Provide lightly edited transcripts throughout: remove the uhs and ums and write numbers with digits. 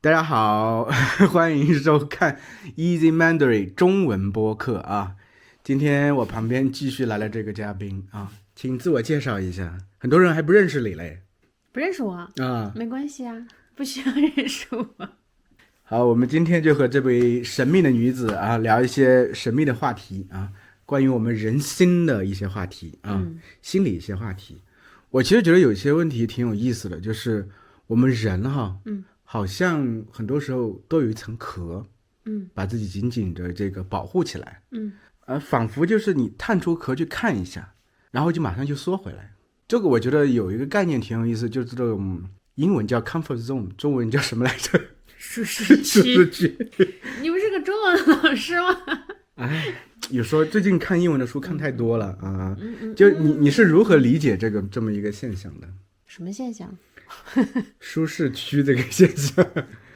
大家好，欢迎收看 Easy Mandarin 中文播客啊。今天我旁边继续来了这个嘉宾啊，请自我介绍一下。很多人还不认识你嘞不认识我啊。没关系啊，不需要认识我。好，我们今天就和这位神秘的女子啊聊一些神秘的话题啊，关于我们人心的一些话题啊，心理一些话题。我其实觉得有些问题挺有意思的，就是我们人哈，好像很多时候都有一层壳，把自己紧紧的这个保护起来，仿佛就是你探出壳去看一下，然后就马上就缩回来。这个我觉得有一个概念挺有意思，就是这种英文叫 comfort zone， 中文叫什么来着？舒适舒适区。区。你不是个中文老师吗？哎，有时候最近看英文的书看太多了啊。就你是如何理解这么一个现象的？什么现象？舒适区这个现象，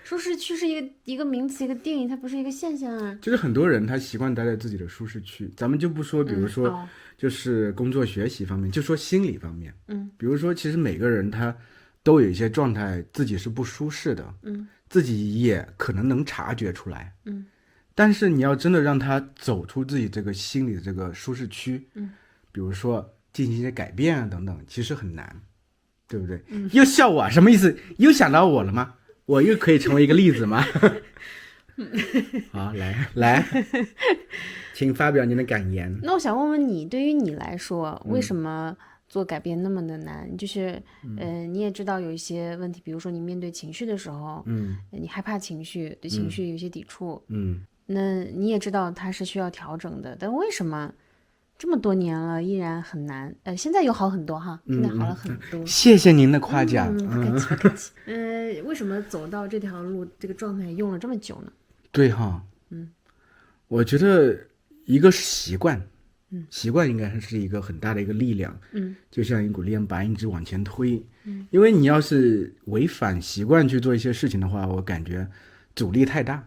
舒适区是一个名词，一个定义，它不是一个现象啊。就是很多人他习惯待在自己的舒适区。咱们就不说，比如说就是工作学习方面，就说心理方面。比如说其实每个人他都有一些状态自己是不舒适的，自己也可能能察觉出来，但是你要真的让他走出自己这个心理的这个舒适区，比如说进行一些改变啊等等，其实很难，对不对？又笑我什么意思？又想到我了吗？我又可以成为一个例子吗？好，来，请发表您的感言。那我想问问你，对于你来说，为什么做改变那么的难？就是你也知道有一些问题，比如说你面对情绪的时候，你害怕情绪，对情绪有一些抵触，那你也知道它是需要调整的，但为什么这么多年了依然很难？现在有好很多哈，现在好了很多。谢谢您的夸奖。不客气，不客气。为什么走到这条路这个状态用了这么久呢？对哈，我觉得一个是习惯，习惯应该是一个很大的一个力量，就像一股力量把你一直往前推，因为你要是违反习惯去做一些事情的话，我感觉阻力太大，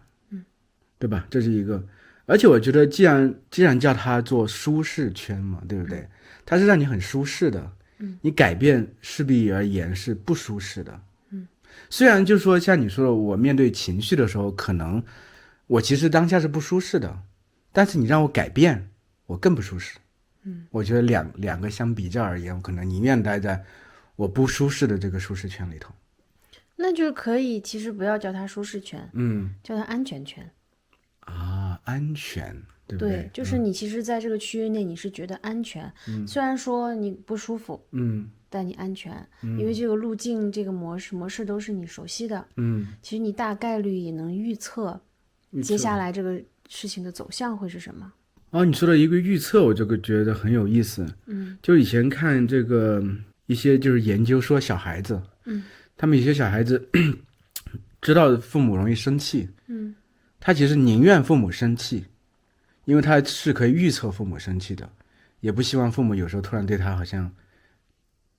对吧？这是一个，而且我觉得既然叫它做舒适圈嘛，对不对？它是让你很舒适的，你改变势必而言是不舒适的，虽然就是说像你说的，我面对情绪的时候，可能我其实当下是不舒适的，但是你让我改变，我更不舒适。我觉得两个相比较而言，我可能宁愿待在我不舒适的这个舒适圈里头。那就可以，其实不要叫它舒适圈，叫它安全圈。啊，安全，对不对？就是你其实在这个区域内，你是觉得安全，虽然说你不舒服，但你安全，因为这个路径、这个模式都是你熟悉的，其实你大概率也能预测接下来这个事情的走向会是什么。哦，你说的一个预测，我这个觉得很有意思。就以前看这个一些就是研究说小孩子，他们有些小孩子知道父母容易生气，他其实宁愿父母生气，因为他是可以预测父母生气的，也不希望父母有时候突然对他好像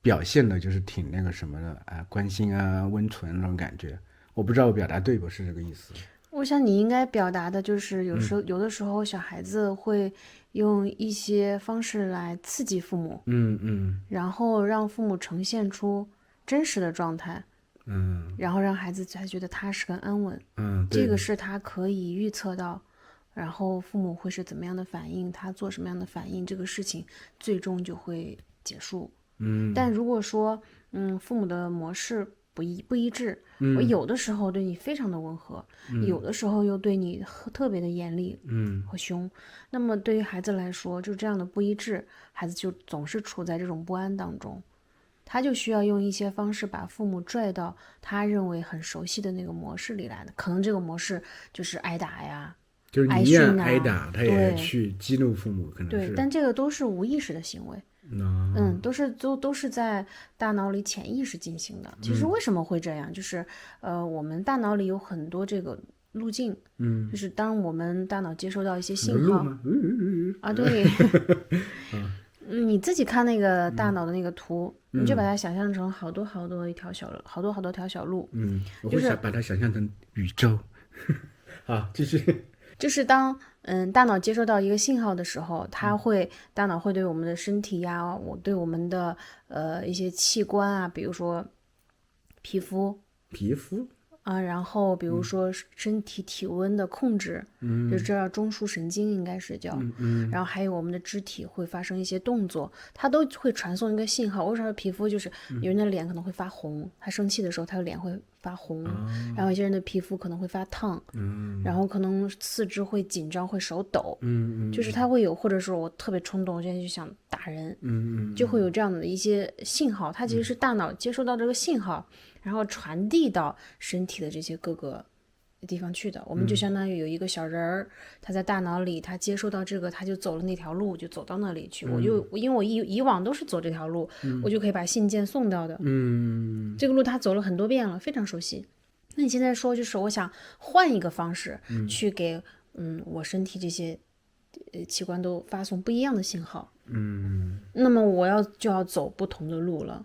表现的就是挺那个什么的啊，关心啊、温存那种感觉。我不知道我表达对不是这个意思。我想你应该表达的就是有的时候小孩子会用一些方式来刺激父母，然后让父母呈现出真实的状态，然后让孩子才觉得踏实跟安稳，这个是他可以预测到，然后父母会是怎么样的反应，他做什么样的反应，这个事情最终就会结束。但如果说父母的模式不一致，我有的时候对你非常的温和，有的时候又对你特别的严厉和凶，那么对于孩子来说，就这样的不一致，孩子就总是处在这种不安当中，他就需要用一些方式把父母拽到他认为很熟悉的那个模式里来的，可能这个模式就是挨打呀，就是宁愿挨打，他也去激怒父母，可能是。对，但这个都是无意识的行为。都是在大脑里潜意识进行的。其实为什么会这样？就是我们大脑里有很多这个路径，就是当我们大脑接收到一些信号啊，对，你自己看那个大脑的那个图，你就把它想象成好多好多条小路，我会把它想象成宇宙。好，继续。就是当大脑接收到一个信号的时候，大脑会对我们的身体呀，对我们的一些器官啊，比如说皮肤，然后比如说身体体温的控制，就是这叫中枢神经应该是叫，然后还有我们的肢体会发生一些动作，它都会传送一个信号。为啥皮肤就是有人的脸可能会发红，他生气的时候他的脸会发红，然后有些人的皮肤可能会发烫，然后可能四肢会紧张会手抖，就是他会有，或者说我特别冲动，我现在就想打人，就会有这样的一些信号，它其实是大脑接收到这个信号，然后传递到身体的这些各个地方去的。我们就相当于有一个小人儿，他在大脑里，他接收到这个，他就走了那条路，就走到那里去。因为我以往都是走这条路，我就可以把信件送到的。这个路他走了很多遍了，非常熟悉。那你现在说，就是我想换一个方式去给我身体这些器官都发送不一样的信号。那么我就要走不同的路了。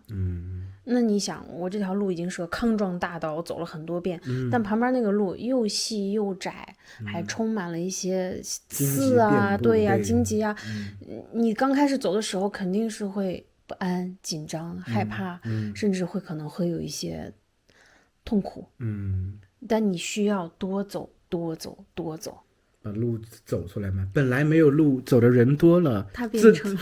那你想，我这条路已经是个康庄大道，我走了很多遍，但旁边那个路又细又窄，还充满了一些刺啊，对呀，荆棘啊。你刚开始走的时候肯定是会不安、紧张、害怕，甚至可能会有一些痛苦。但你需要多走，多走，多走。把路走出来嘛，本来没有路走的人多了，它变成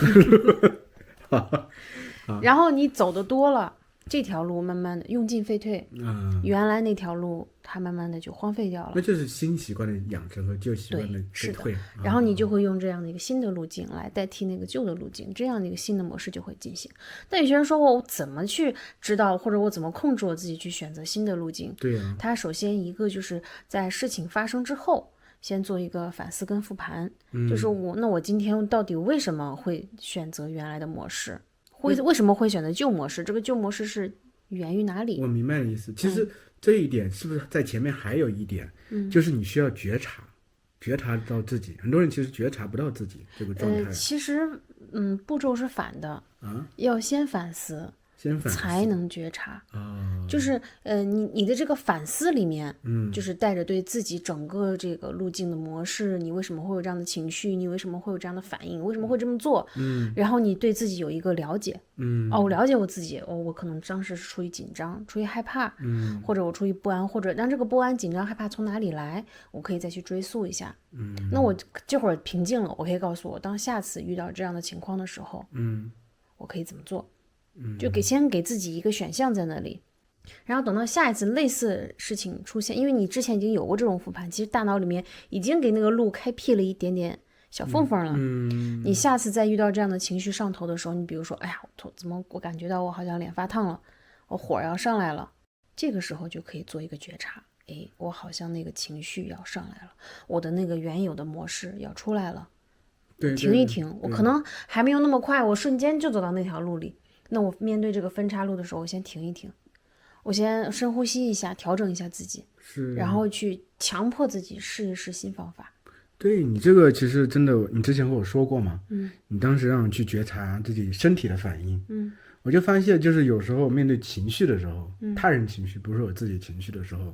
然后你走的多了，这条路慢慢的用进废退，原来那条路它慢慢的就荒废掉了。那就是新习惯的养成和旧习惯的废退。然后你就会用这样的一个新的路径来代替那个旧的路径，这样的一个新的模式就会进行。但有些人说我怎么去知道，或者我怎么控制我自己去选择新的路径？对啊，它首先一个就是在事情发生之后，先做一个反思跟复盘，就是我今天到底为什么会选择原来的模式？为什么会选择旧模式？这个旧模式是源于哪里？我明白的意思。其实这一点是不是在前面还有一点，就是你需要觉察到自己。很多人其实觉察不到自己这个状态。其实步骤是反的啊，要先反思。才能觉察。就是你的这个反思里面，就是带着对自己整个这个路径的模式，你为什么会有这样的情绪，你为什么会有这样的反应，为什么会这么做，然后你对自己有一个了解，我了解我自己，我可能当时是出于紧张，出于害怕，或者我出于不安，或者让这个不安、紧张、害怕从哪里来，我可以再去追溯一下。那我这会儿平静了，我可以告诉我，当下次遇到这样的情况的时候，我可以怎么做？就先给自己一个选项在那里，然后等到下一次类似事情出现，因为你之前已经有过这种复盘，其实大脑里面已经给那个路开辟了一点点小缝缝了。你下次再遇到这样的情绪上头的时候，你比如说，哎呀，怎么我感觉到我好像脸发烫了，我火要上来了，这个时候就可以做一个觉察，我好像那个情绪要上来了，我的那个原有的模式要出来了。对，停一停，我可能还没有那么快，我瞬间就走到那条路里。那我面对这个分岔路的时候，我先停一停，我先深呼吸一下，调整一下自己，然后去强迫自己试一试新方法。对，你这个其实真的，你之前和我说过嘛，你当时让我去觉察自己身体的反应，我就发现就是有时候面对情绪的时候，他人情绪不是我自己情绪的时候，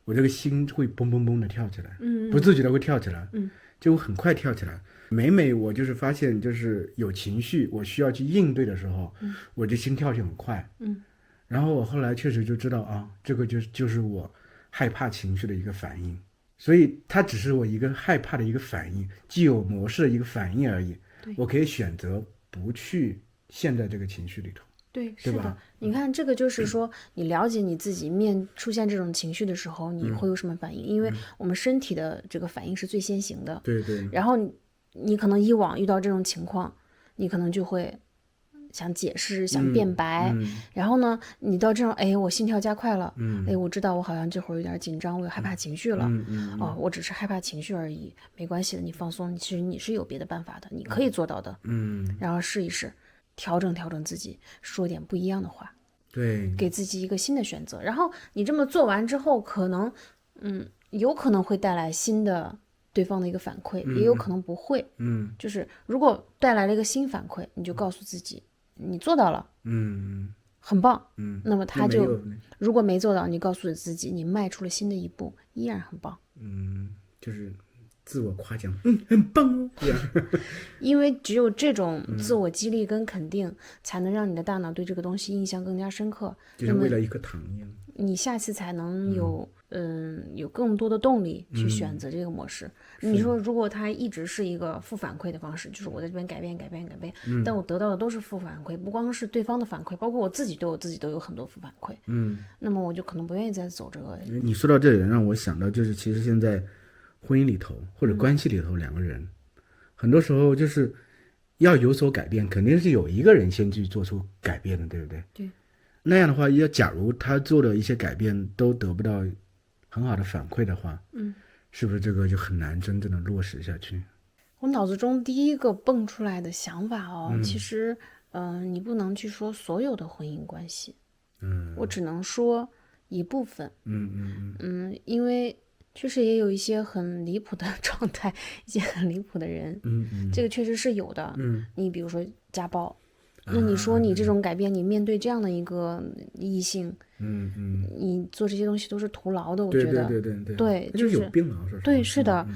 我这个心会嘣嘣嘣的跳起来，不自觉的会跳起来，就很快跳起来。每我就是发现就是有情绪我需要去应对的时候，我就心跳就很快，然后我后来确实就知道啊，这个就是我害怕情绪的一个反应，所以它只是我一个害怕的一个反应，既有模式的一个反应而已。我可以选择不去陷在这个情绪里头。对，是的，你看这个就是说，你了解你自己出现这种情绪的时候，你会有什么反应？因为我们身体的这个反应是最先行的。对对。然后你可能以往遇到这种情况，你可能就会想解释、想辩白，然后呢，你到这种我心跳加快了，我知道我好像这会儿有点紧张，我有害怕情绪了，我只是害怕情绪而已，没关系的，你放松，其实你是有别的办法的，你可以做到的，然后试一试，调整自己，说点不一样的话，对，给自己一个新的选择，然后你这么做完之后，可能有可能会带来新的对方的一个反馈，也有可能不会，就是如果带来了一个新反馈，你就告诉自己你做到了，很棒，那么他就如果没做到，你告诉自己你迈出了新的一步，依然很棒，就是自我夸奖，很棒哦，因为只有这种自我激励跟肯定，才能让你的大脑对这个东西印象更加深刻，就像喂了一颗糖一样，你下次才能有更多的动力去选择这个模式。你说如果它一直是一个负反馈的方式，就是我在这边改变，但我得到的都是负反馈，不光是对方的反馈，包括我自己对我自己都有很多负反馈。那么我就可能不愿意再走这个。你说到这里让我想到，就是其实现在婚姻里头或者关系里头两个人，很多时候就是要有所改变，肯定是有一个人先去做出改变的，对不对？对。那样的话，假如他做的一些改变都得不到很好的反馈的话，是不是这个就很难真正的落实下去？我脑子中第一个蹦出来的想法其实，你不能去说所有的婚姻关系，我只能说一部分，因为确实也有一些很离谱的状态，一些很离谱的人，这个确实是有的，你比如说家暴。那你说你这种改变，你面对这样的一个异性，你做这些东西都是徒劳的，我觉得，对，就是有病啊，对，是的，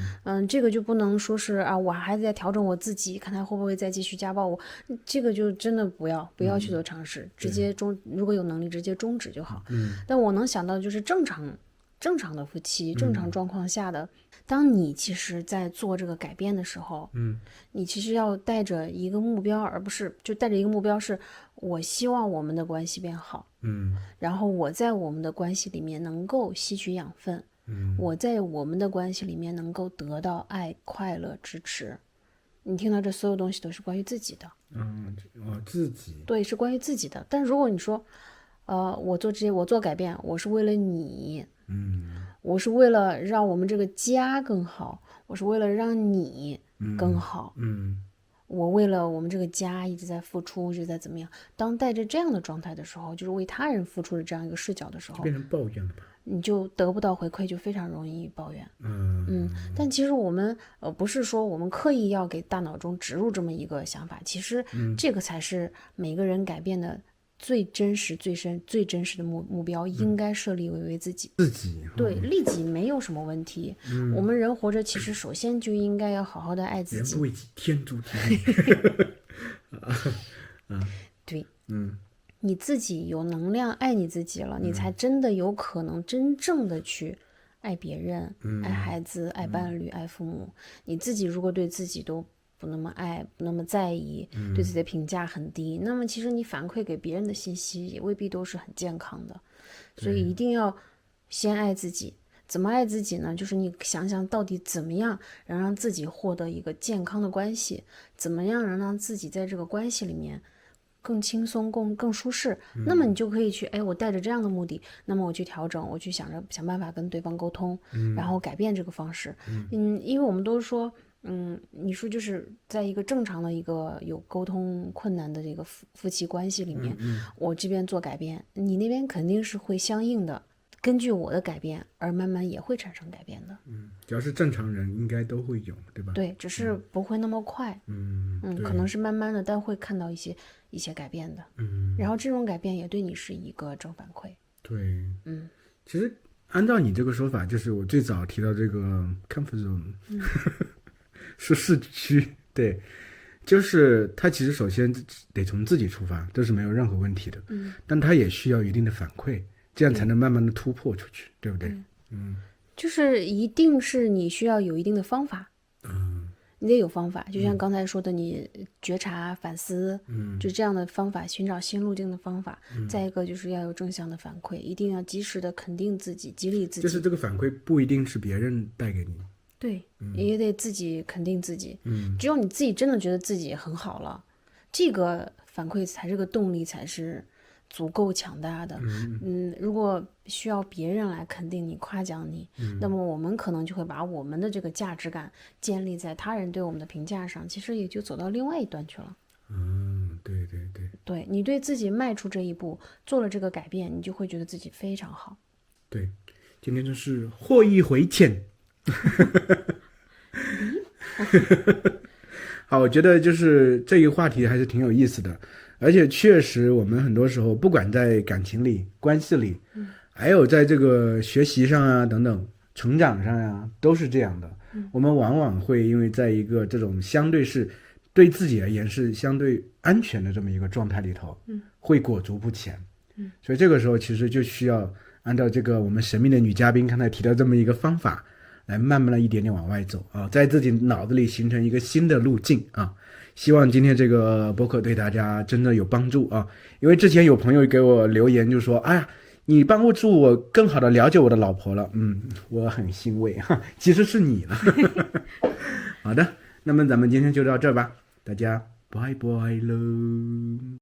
这个就不能说是啊，我还在调整我自己，看他会不会再继续家暴我，这个就真的不要去做尝试，直接如果有能力直接终止就好。但我能想到就是正常的夫妻，正常状况下的。当你其实在做这个改变的时候，你其实要带着一个目标，而不是就带着一个目标是我希望我们的关系变好，然后我在我们的关系里面能够吸取养分，我在我们的关系里面能够得到爱、快乐、支持。你听到这所有东西都是关于自己的，自己，对，是关于自己的。但如果你说，我做改变，我是为了你，我是为了让我们这个家更好，我是为了让你更好，我为了我们这个家一直在付出，一直在怎么样。当带着这样的状态的时候，就是为他人付出的这样一个视角的时候，就变成抱怨了吧？你就得不到回馈，就非常容易抱怨。但其实我们不是说我们刻意要给大脑中植入这么一个想法，其实这个才是每个人改变的最真实、最真实的目标，应该设立为自己。对，利己没有什么问题。我们人活着，其实首先就应该要好好的爱自己。人不为己，天诛地灭。对，你自己有能量爱你自己了，你才真的有可能真正的去爱别人、爱孩子、爱伴侣、爱父母。你自己如果对自己都不那么爱，不那么在意，对自己的评价很低，那么其实你反馈给别人的信息也未必都是很健康的。所以一定要先爱自己。怎么爱自己呢？就是你想想到底怎么样能让自己获得一个健康的关系，怎么样能让自己在这个关系里面更轻松、更舒适，那么你就可以去，我带着这样的目的，那么我去调整，我去想办法跟对方沟通，然后改变这个方式。因为我们都说你说就是在一个正常的一个有沟通困难的这个夫妻关系里面，我这边做改变，你那边肯定是会相应的根据我的改变而慢慢也会产生改变的。只要是正常人应该都会有，对吧？对，只是不会那么快。可能是慢慢的，但会看到一些改变的。然后这种改变也对你是一个正反馈。对，其实按照你这个说法，就是我最早提到这个 comfort zone，舒适区，对，就是他其实首先得从自己出发，这是没有任何问题的。但他也需要一定的反馈，这样才能慢慢的突破出去，对不对？就是一定是你需要有一定的方法。你得有方法，就像刚才说的，你觉察、反思，就这样的方法，寻找新路径的方法。再一个就是要有正向的反馈，一定要及时的肯定自己，激励自己。就是这个反馈不一定是别人带给你，对，也得自己肯定自己。只有你自己真的觉得自己很好了，这个反馈才是个动力，才是足够强大的。如果需要别人来肯定你、夸奖你，那么我们可能就会把我们的这个价值感建立在他人对我们的评价上，其实也就走到另外一端去了。对，对，你对自己迈出这一步，做了这个改变，你就会觉得自己非常好。对，今天真是获益回浅。好，我觉得就是这一个话题还是挺有意思的，而且确实我们很多时候不管在感情里、关系里，还有在这个学习上啊等等成长上啊，都是这样的。我们往往会因为在一个这种相对是对自己而言是相对安全的这么一个状态里头，会裹足不前。所以这个时候其实就需要按照这个我们神秘的女嘉宾刚才提到这么一个方法，来慢慢的一点点往外走啊，在自己脑子里形成一个新的路径啊。希望今天这个播客对大家真的有帮助啊！因为之前有朋友给我留言就说：“哎呀，你帮助我更好的了解我的老婆了。”我很欣慰哈，其实是你了。好的，那么咱们今天就到这儿吧，大家拜拜喽。